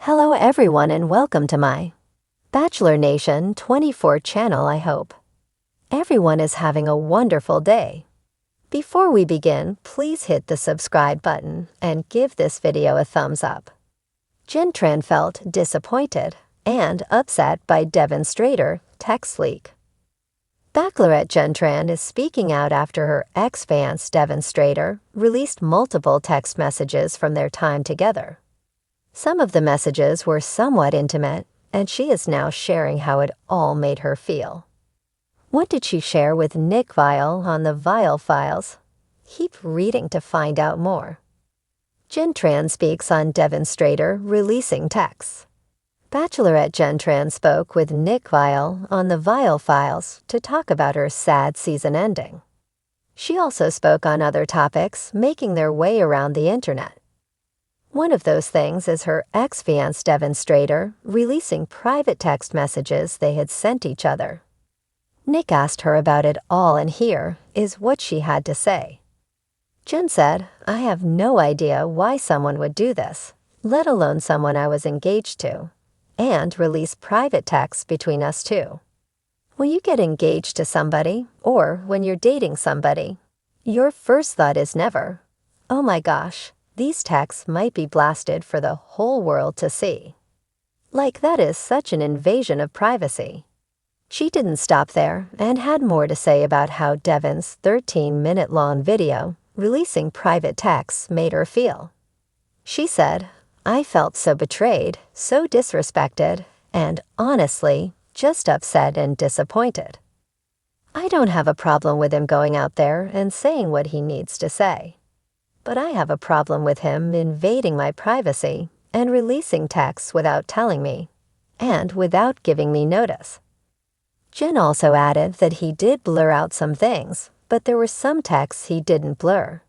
Hello everyone and welcome to my Bachelor Nation 24 channel. I hope everyone is having a wonderful day. Before we begin, please hit the subscribe button and give this video a thumbs up. Jenn Tran felt disappointed and upset by Devin Strader text leak. Bachelorette Jenn Tran is speaking out after her ex-fiancé Devin Strader released multiple text messages from their time together. Some of the messages were somewhat intimate, and she is now sharing how it all made her feel. What did she share with Nick Viall on the Viall Files? Keep reading to find out more. Jenn Tran speaks on Devin Strader releasing texts. Bachelorette Jenn Tran spoke with Nick Viall on the Viall Files to talk about her sad season ending. She also spoke on other topics making their way around the internet. One of those things is her ex-fiancé Devin Strader releasing private text messages they had sent each other. Nick asked her about it all, and here is what she had to say. Jenn said, "I have no idea why someone would do this, let alone someone I was engaged to, and release private texts between us two. When you get engaged to somebody, or when you're dating somebody, your first thought is never, oh my gosh, these texts might be blasted for the whole world to see. Like, that is such an invasion of privacy." She didn't stop there and had more to say about how Devin's 13-minute-long video releasing private texts made her feel. She said, "I felt so betrayed, so disrespected, and honestly, just upset and disappointed. I don't have a problem with him going out there and saying what he needs to say. But I have a problem with him invading my privacy and releasing texts without telling me, and without giving me notice." Jenn also added that he did blur out some things, but there were some texts he didn't blur.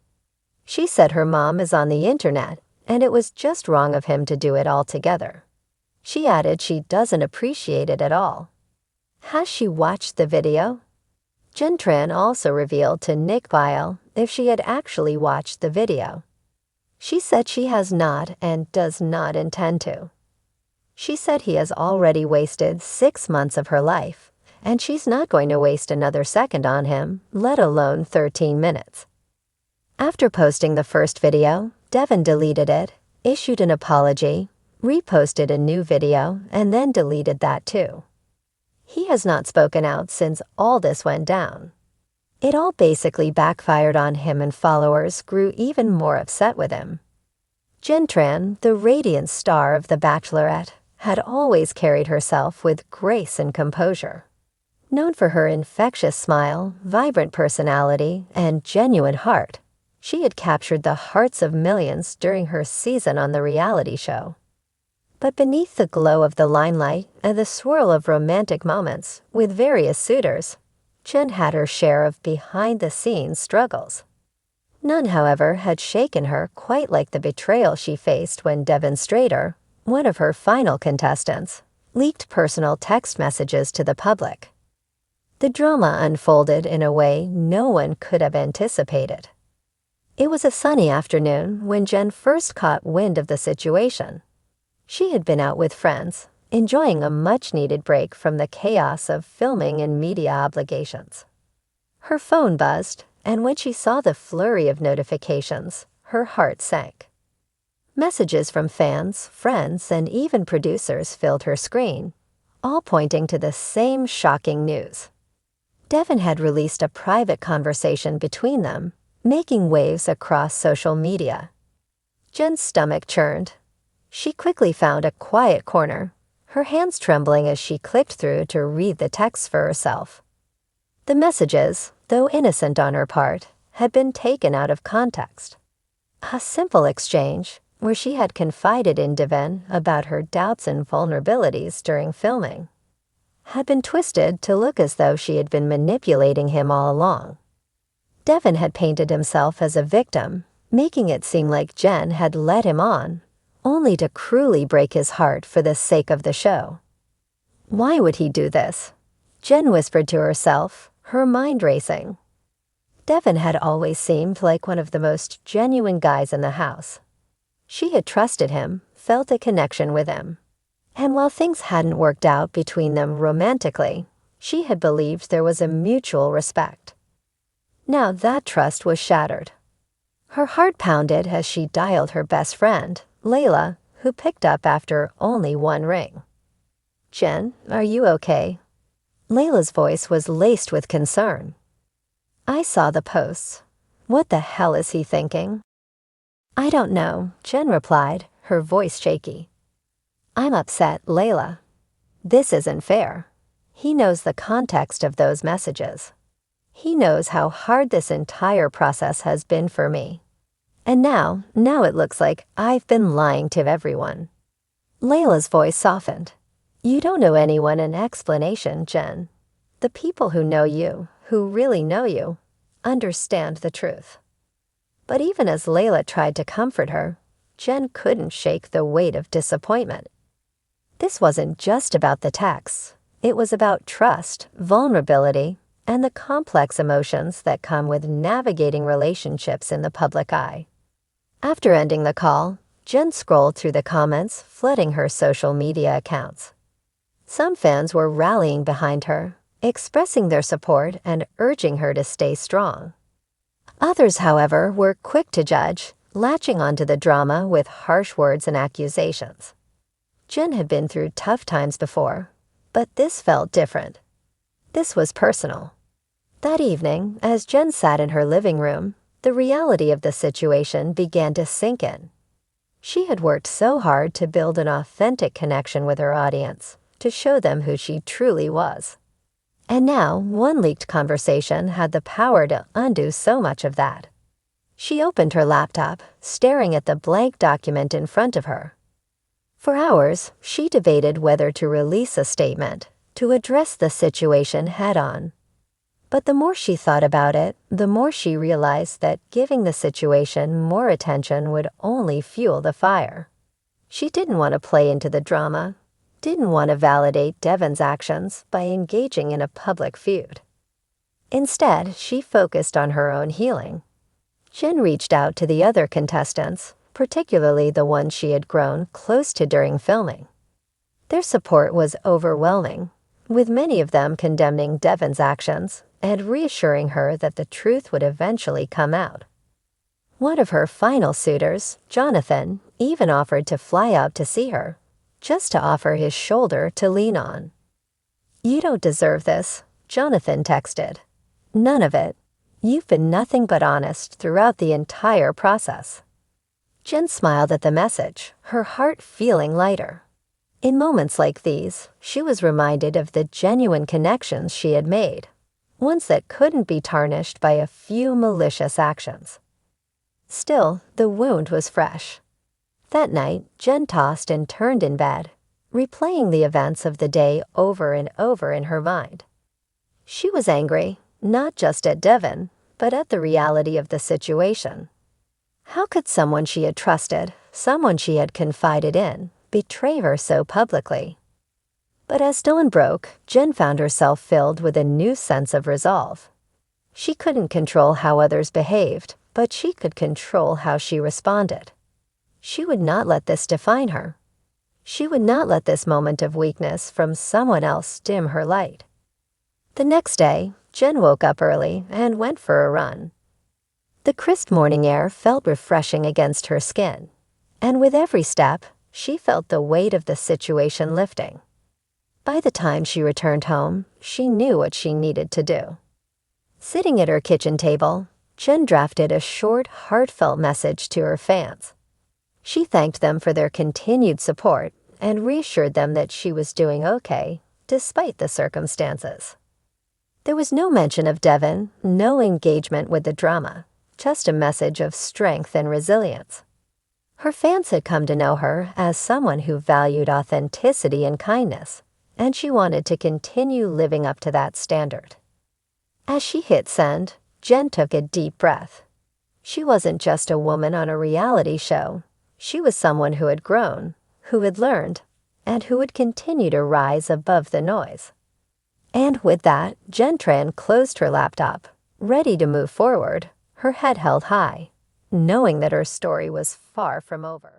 She said her mom is on the internet, and it was just wrong of him to do it altogether. She added she doesn't appreciate it at all. Has she watched the video? Jenn Tran also revealed to Nick Viall if she had actually watched the video. She said she has not and does not intend to. She said he has already wasted 6 months of her life, and she's not going to waste another second on him, let alone 13 minutes. After posting the first video, Devin deleted it, issued an apology, reposted a new video, and then deleted that too. He has not spoken out since all this went down. It all basically backfired on him, and followers grew even more upset with him. Jenn Tran, the radiant star of The Bachelorette, had always carried herself with grace and composure. Known for her infectious smile, vibrant personality, and genuine heart, she had captured the hearts of millions during her season on the reality show. But beneath the glow of the limelight and the swirl of romantic moments with various suitors, Jenn had her share of behind-the-scenes struggles. None, however, had shaken her quite like the betrayal she faced when Devin Strader, one of her final contestants, leaked personal text messages to the public. The drama unfolded in a way no one could have anticipated. It was a sunny afternoon when Jenn first caught wind of the situation. She had been out with friends, enjoying a much-needed break from the chaos of filming and media obligations. Her phone buzzed, and when she saw the flurry of notifications, her heart sank. Messages from fans, friends, and even producers filled her screen, all pointing to the same shocking news. Devin had released a private conversation between them, making waves across social media. Jenn's stomach churned. She quickly found a quiet corner, her hands trembling as she clicked through to read the text for herself. The messages, though innocent on her part, had been taken out of context. A simple exchange where she had confided in Devin about her doubts and vulnerabilities during filming had been twisted to look as though she had been manipulating him all along. Devin had painted himself as a victim, making it seem like Jenn had led him on, only to cruelly break his heart for the sake of the show. Why would he do this? Jenn whispered to herself, her mind racing. Devin had always seemed like one of the most genuine guys in the house. She had trusted him, felt a connection with him. And while things hadn't worked out between them romantically, she had believed there was a mutual respect. Now that trust was shattered. Her heart pounded as she dialed her best friend, Layla, who picked up after only one ring. "Jen, are you okay?" Layla's voice was laced with concern. "I saw the posts. What the hell is he thinking?" "I don't know," Jen replied, her voice shaky. "I'm upset, Layla. This isn't fair. He knows the context of those messages. He knows how hard this entire process has been for me. And now it looks like I've been lying to everyone." Layla's voice softened. "You don't owe anyone an explanation, Jen. The people who know you, who really know you, understand the truth." But even as Layla tried to comfort her, Jen couldn't shake the weight of disappointment. This wasn't just about the texts. It was about trust, vulnerability, and the complex emotions that come with navigating relationships in the public eye. After ending the call, Jen scrolled through the comments, flooding her social media accounts. Some fans were rallying behind her, expressing their support and urging her to stay strong. Others, however, were quick to judge, latching onto the drama with harsh words and accusations. Jen had been through tough times before, but this felt different. This was personal. That evening, as Jen sat in her living room, the reality of the situation began to sink in. She had worked so hard to build an authentic connection with her audience, to show them who she truly was. And now, one leaked conversation had the power to undo so much of that. She opened her laptop, staring at the blank document in front of her. For hours, she debated whether to release a statement, to address the situation head-on. But the more she thought about it, the more she realized that giving the situation more attention would only fuel the fire. She didn't want to play into the drama, didn't want to validate Devin's actions by engaging in a public feud. Instead, she focused on her own healing. Jen reached out to the other contestants, particularly the ones she had grown close to during filming. Their support was overwhelming, with many of them condemning Devin's actions and reassuring her that the truth would eventually come out. One of her final suitors, Jonathan, even offered to fly out to see her, just to offer his shoulder to lean on. "You don't deserve this," Jonathan texted. "None of it. You've been nothing but honest throughout the entire process." Jen smiled at the message, her heart feeling lighter. In moments like these, she was reminded of the genuine connections she had made, ones that couldn't be tarnished by a few malicious actions. Still, the wound was fresh. That night, Jen tossed and turned in bed, replaying the events of the day over and over in her mind. She was angry, not just at Devin, but at the reality of the situation. How could someone she had trusted, someone she had confided in, betray her so publicly? But as dawn broke, Jen found herself filled with a new sense of resolve. She couldn't control how others behaved, but she could control how she responded. She would not let this define her. She would not let this moment of weakness from someone else dim her light. The next day, Jen woke up early and went for a run. The crisp morning air felt refreshing against her skin, and with every step, she felt the weight of the situation lifting. By the time she returned home, she knew what she needed to do. Sitting at her kitchen table, Jen drafted a short, heartfelt message to her fans. She thanked them for their continued support and reassured them that she was doing okay, despite the circumstances. There was no mention of Devin, no engagement with the drama, just a message of strength and resilience. Her fans had come to know her as someone who valued authenticity and kindness, and she wanted to continue living up to that standard. As she hit send, Jen took a deep breath. She wasn't just a woman on a reality show. She was someone who had grown, who had learned, and who would continue to rise above the noise. And with that, Jenn Tran closed her laptop, ready to move forward, her head held high, knowing that her story was far from over.